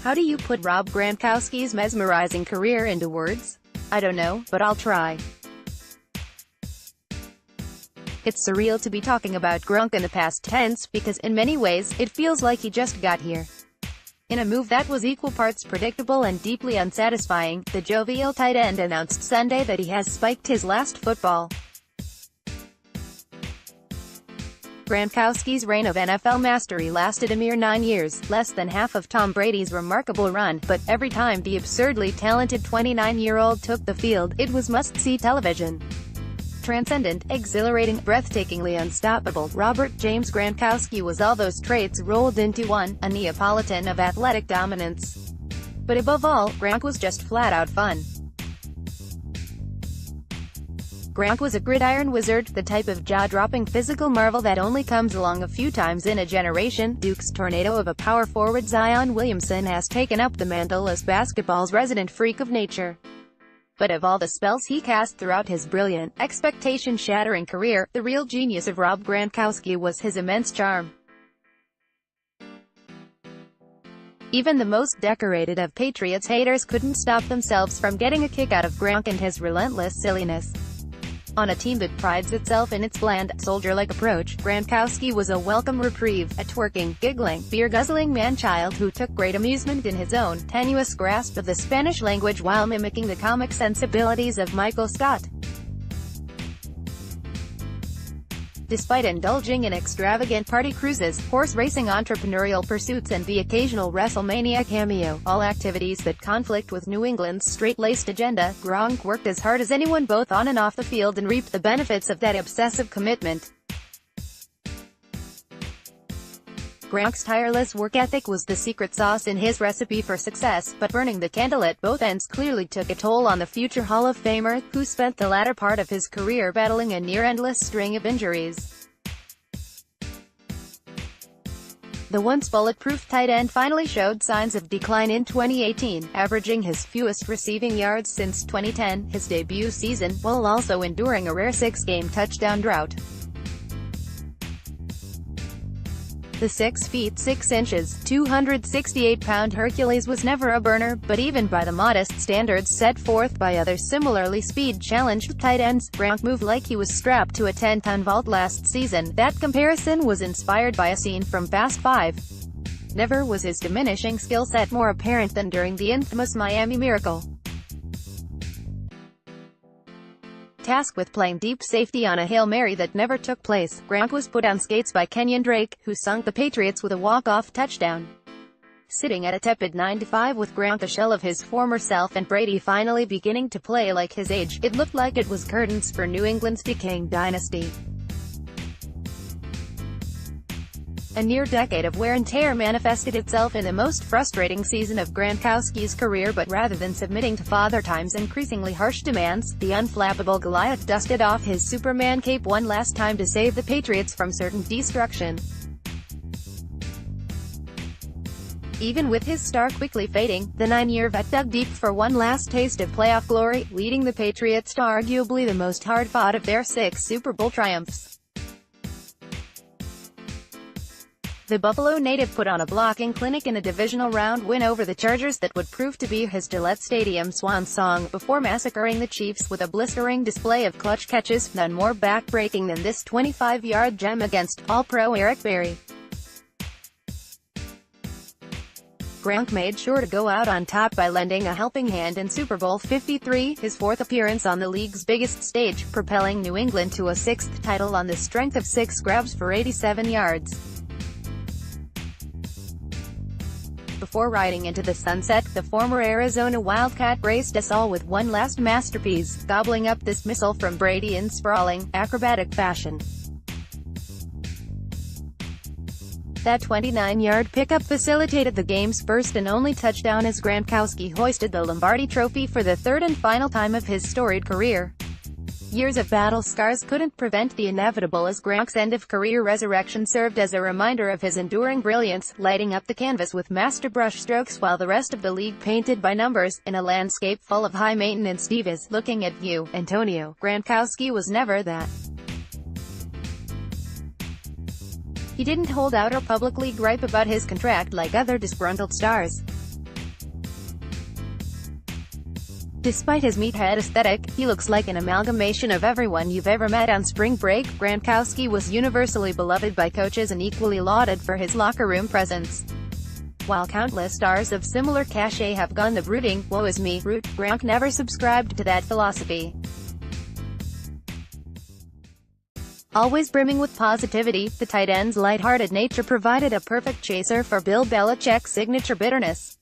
How do you put Rob Gronkowski's mesmerizing career into words? I don't know, but I'll try. It's surreal to be talking about Gronk in the past tense, because in many ways, it feels like he just got here. In a move that was equal parts predictable and deeply unsatisfying, the jovial tight end announced Sunday that he has spiked his last football. Gronkowski's reign of NFL mastery lasted a mere 9 years, less than half of Tom Brady's remarkable run, but every time the absurdly talented 29-year-old took the field, it was must-see television. Transcendent, exhilarating, breathtakingly unstoppable, Robert James Gronkowski was all those traits rolled into one, a Neapolitan of athletic dominance. But above all, Gronk was just flat-out fun. Gronk was a gridiron wizard, the type of jaw-dropping physical marvel that only comes along a few times in a generation. Duke's tornado of a power forward Zion Williamson has taken up the mantle as basketball's resident freak of nature. But of all the spells he cast throughout his brilliant, expectation-shattering career, the real genius of Rob Gronkowski was his immense charm. Even the most decorated of Patriots haters couldn't stop themselves from getting a kick out of Gronk and his relentless silliness. On a team that prides itself in its bland, soldier-like approach, Gronkowski was a welcome reprieve, a twerking, giggling, beer-guzzling man-child who took great amusement in his own tenuous grasp of the Spanish language while mimicking the comic sensibilities of Michael Scott. Despite indulging in extravagant party cruises, horse racing, entrepreneurial pursuits and the occasional WrestleMania cameo, all activities that conflict with New England's straight-laced agenda, Gronk worked as hard as anyone both on and off the field and reaped the benefits of that obsessive commitment. Gronk's tireless work ethic was the secret sauce in his recipe for success, but burning the candle at both ends clearly took a toll on the future Hall of Famer, who spent the latter part of his career battling a near-endless string of injuries. The once bulletproof tight end finally showed signs of decline in 2018, averaging his fewest receiving yards since 2010, his debut season, while also enduring a rare 6-game touchdown drought. The 6 feet 6 inches, 268-pound Hercules was never a burner, but even by the modest standards set forth by other similarly speed-challenged tight ends, Gronk moved like he was strapped to a 10-ton vault last season. That comparison was inspired by a scene from Fast 5. Never was his diminishing skill set more apparent than during the infamous Miami Miracle. Tasked with playing deep safety on a Hail Mary that never took place, Gronk was put on skates by Kenyon Drake, who sunk the Patriots with a walk-off touchdown. Sitting at a tepid 9-5 with Gronk a shell of his former self and Brady finally beginning to play like his age, it looked like it was curtains for New England's decaying dynasty. A near decade of wear and tear manifested itself in the most frustrating season of Gronkowski's career, but rather than submitting to Father Time's increasingly harsh demands, the unflappable Goliath dusted off his Superman cape one last time to save the Patriots from certain destruction. Even with his star quickly fading, the 9-year vet dug deep for one last taste of playoff glory, leading the Patriots to arguably the most hard-fought of their 6 Super Bowl triumphs. The Buffalo native put on a blocking clinic in a divisional round win over the Chargers that would prove to be his Gillette Stadium swan song, before massacring the Chiefs with a blistering display of clutch catches, none more back-breaking than this 25-yard gem against All-Pro Eric Berry. Gronk made sure to go out on top by lending a helping hand in Super Bowl 53, his 4th appearance on the league's biggest stage, propelling New England to a 6th title on the strength of 6 grabs for 87 yards. Before riding into the sunset, the former Arizona Wildcat graced us all with one last masterpiece, gobbling up this missile from Brady in sprawling, acrobatic fashion. That 29-yard pickup facilitated the game's first and only touchdown as Gronkowski hoisted the Lombardi Trophy for the 3rd and final time of his storied career. Years of battle scars couldn't prevent the inevitable, as Gronk's end-of-career resurrection served as a reminder of his enduring brilliance, lighting up the canvas with master brushstrokes while the rest of the league painted by numbers. In a landscape full of high-maintenance divas, looking at you, Antonio, Gronkowski was never that. He didn't hold out or publicly gripe about his contract like other disgruntled stars. Despite his meathead aesthetic, he looks like an amalgamation of everyone you've ever met on spring break. Gronkowski was universally beloved by coaches and equally lauded for his locker room presence. While countless stars of similar cachet have gone the brooding, woe is me route, Gronk never subscribed to that philosophy. Always brimming with positivity, the tight end's lighthearted nature provided a perfect chaser for Bill Belichick's signature bitterness.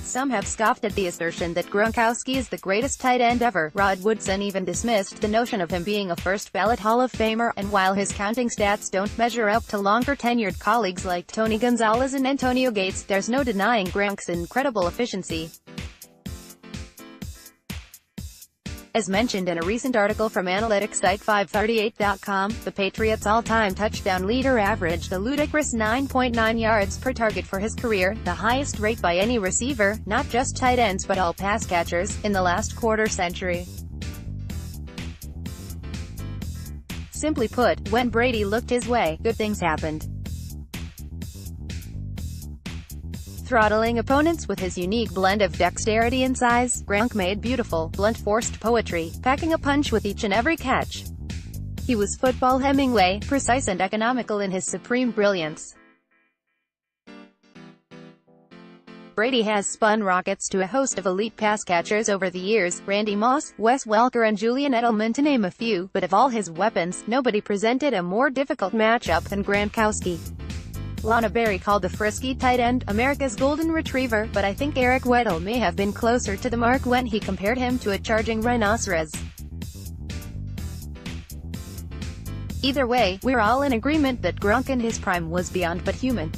Some have scoffed at the assertion that Gronkowski is the greatest tight end ever. Rod Woodson even dismissed the notion of him being a first-ballot Hall of Famer, and while his counting stats don't measure up to longer-tenured colleagues like Tony Gonzalez and Antonio Gates, there's no denying Gronk's incredible efficiency. As mentioned in a recent article from analytics site 538.com, the Patriots' all-time touchdown leader averaged a ludicrous 9.9 yards per target for his career, the highest rate by any receiver, not just tight ends but all pass catchers, in the last quarter-century. Simply put, when Brady looked his way, good things happened. Throttling opponents with his unique blend of dexterity and size, Gronk made beautiful, blunt-forced poetry, packing a punch with each and every catch. He was football Hemingway, precise and economical in his supreme brilliance. Brady has spun rockets to a host of elite pass catchers over the years, Randy Moss, Wes Welker and Julian Edelman to name a few, but of all his weapons, nobody presented a more difficult matchup than Gronkowski. Lana Berry called the frisky tight end America's golden retriever, but I think Eric Weddle may have been closer to the mark when he compared him to a charging rhinoceros. Either way, we're all in agreement that Gronk in his prime was beyond but human.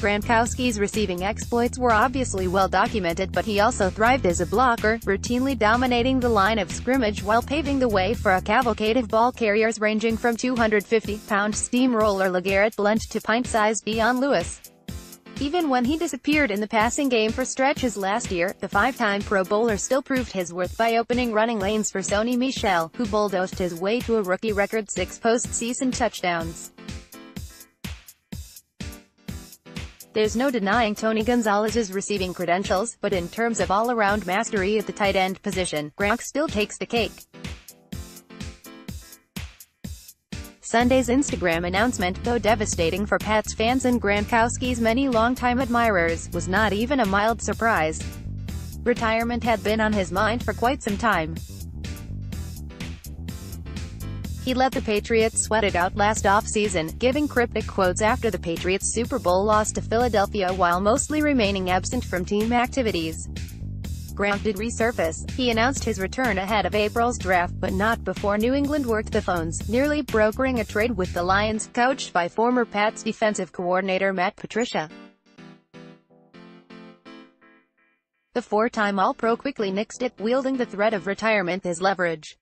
Gronkowski's receiving exploits were obviously well documented, but he also thrived as a blocker, routinely dominating the line of scrimmage while paving the way for a cavalcade of ball carriers ranging from 250-pound steamroller LeGarrette Blount to pint-sized Dion Lewis. Even when he disappeared in the passing game for stretches last year, the five-time Pro Bowler still proved his worth by opening running lanes for Sony Michel, who bulldozed his way to a rookie record 6 postseason touchdowns. There's no denying Tony Gonzalez's receiving credentials, but in terms of all-around mastery at the tight end position, Gronk still takes the cake. Sunday's Instagram announcement, though devastating for Pats fans and Gronkowski's many longtime admirers, was not even a mild surprise. Retirement had been on his mind for quite some time. He let the Patriots sweat it out last offseason, giving cryptic quotes after the Patriots' Super Bowl loss to Philadelphia while mostly remaining absent from team activities. Gronk did resurface. He announced his return ahead of April's draft, but not before New England worked the phones, nearly brokering a trade with the Lions, coached by former Pats defensive coordinator Matt Patricia. The four-time All-Pro quickly nixed it, wielding the threat of retirement as leverage.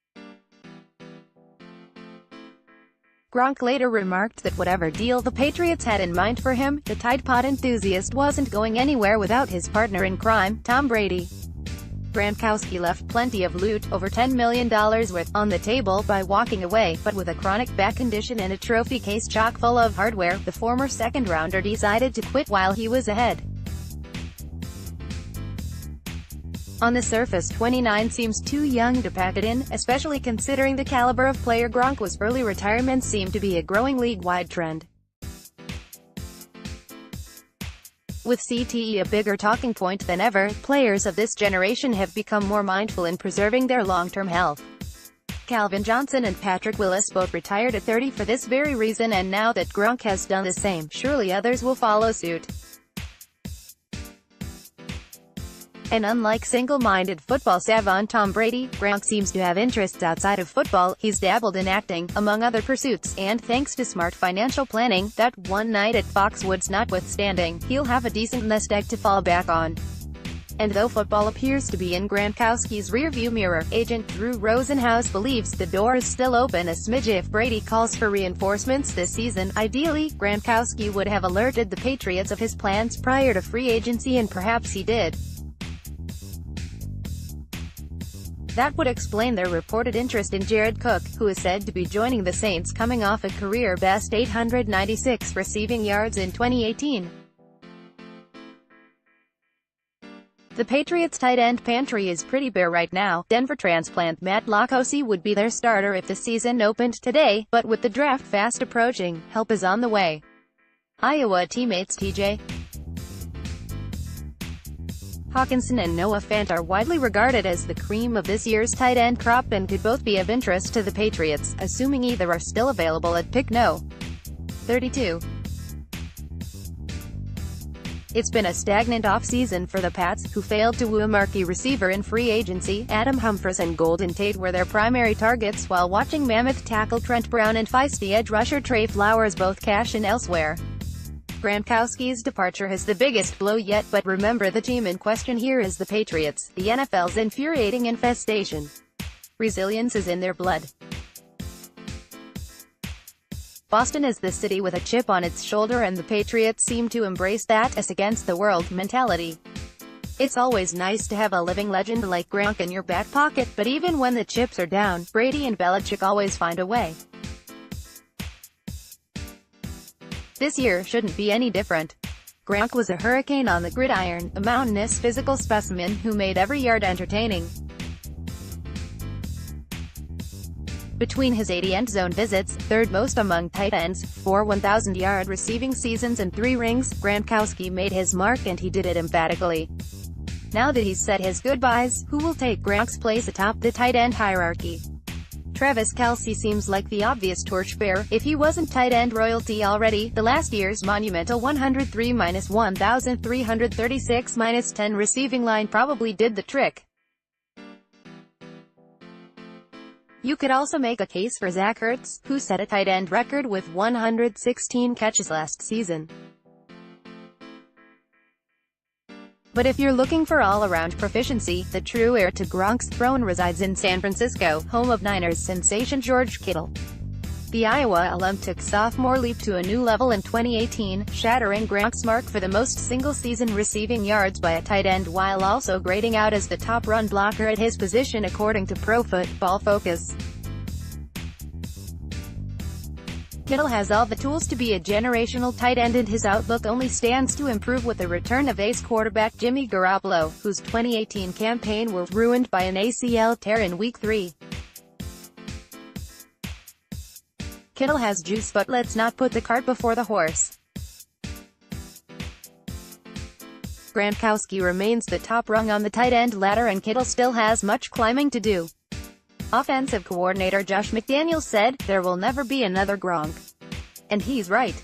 Gronk later remarked that whatever deal the Patriots had in mind for him, the Tide Pod enthusiast wasn't going anywhere without his partner in crime, Tom Brady. Gronkowski left plenty of loot, over $10 million worth, on the table by walking away, but with a chronic back condition and a trophy case chock full of hardware, the former second-rounder decided to quit while he was ahead. On the surface, 29 seems too young to pack it in, especially considering the caliber of player Gronk was. Early retirements seem to be a growing league-wide trend, with CTE a bigger talking point than ever. Players of this generation have become more mindful in preserving their long-term health. Calvin Johnson and Patrick Willis both retired at 30 for this very reason, and now that Gronk has done the same, surely others will follow suit. And unlike single-minded football savant Tom Brady, Gronk seems to have interests outside of football. He's dabbled in acting, among other pursuits, and thanks to smart financial planning, that one night at Foxwoods notwithstanding, he'll have a decent nest egg to fall back on. And though football appears to be in Gronkowski's rearview mirror, agent Drew Rosenhaus believes the door is still open a smidge if Brady calls for reinforcements this season. Ideally, Gronkowski would have alerted the Patriots of his plans prior to free agency, and perhaps he did. That would explain their reported interest in Jared Cook, who is said to be joining the Saints coming off a career-best 896 receiving yards in 2018. The Patriots' tight end pantry is pretty bare right now. Denver transplant Matt Gronkowski would be their starter if the season opened today, but with the draft fast approaching, help is on the way. Iowa teammates T.J. Hawkinson and Noah Fant are widely regarded as the cream of this year's tight end crop and could both be of interest to the Patriots, assuming either are still available at pick no. 32. It's been a stagnant offseason for the Pats, who failed to woo a marquee receiver in free agency. Adam Humphries and Golden Tate were their primary targets, while watching mammoth tackle Trent Brown and feisty edge rusher Trey Flowers both cash in elsewhere. Gronkowski's departure is the biggest blow yet, but remember, the team in question here is the Patriots, the NFL's infuriating infestation. Resilience is in their blood. Boston is the city with a chip on its shoulder, and the Patriots seem to embrace that us against the world mentality. It's always nice to have a living legend like Gronk in your back pocket, but even when the chips are down, Brady and Belichick always find a way. This year shouldn't be any different. Gronk was a hurricane on the gridiron, a mountainous physical specimen who made every yard entertaining. Between his 80 end-zone visits, third most among tight ends, 4 1,000-yard receiving seasons and 3 rings, Gronkowski made his mark, and he did it emphatically. Now that he's said his goodbyes, who will take Gronk's place atop the tight end hierarchy? Travis Kelce seems like the obvious torchbearer. If he wasn't tight end royalty already, the last year's monumental 103-1,336-10 receiving line probably did the trick. You could also make a case for Zach Ertz, who set a tight end record with 116 catches last season. But if you're looking for all-around proficiency, the true heir to Gronk's throne resides in San Francisco, home of Niners sensation George Kittle. The Iowa alum took sophomore leap to a new level in 2018, shattering Gronk's mark for the most single-season receiving yards by a tight end while also grading out as the top run blocker at his position according to Pro Football Focus. Kittle has all the tools to be a generational tight end, and his outlook only stands to improve with the return of ace quarterback Jimmy Garoppolo, whose 2018 campaign was ruined by an ACL tear in Week 3. Kittle has juice, but let's not put the cart before the horse. Gronkowski remains the top rung on the tight end ladder, and Kittle still has much climbing to do. Offensive coordinator Josh McDaniels said, "There will never be another Gronk." And he's right.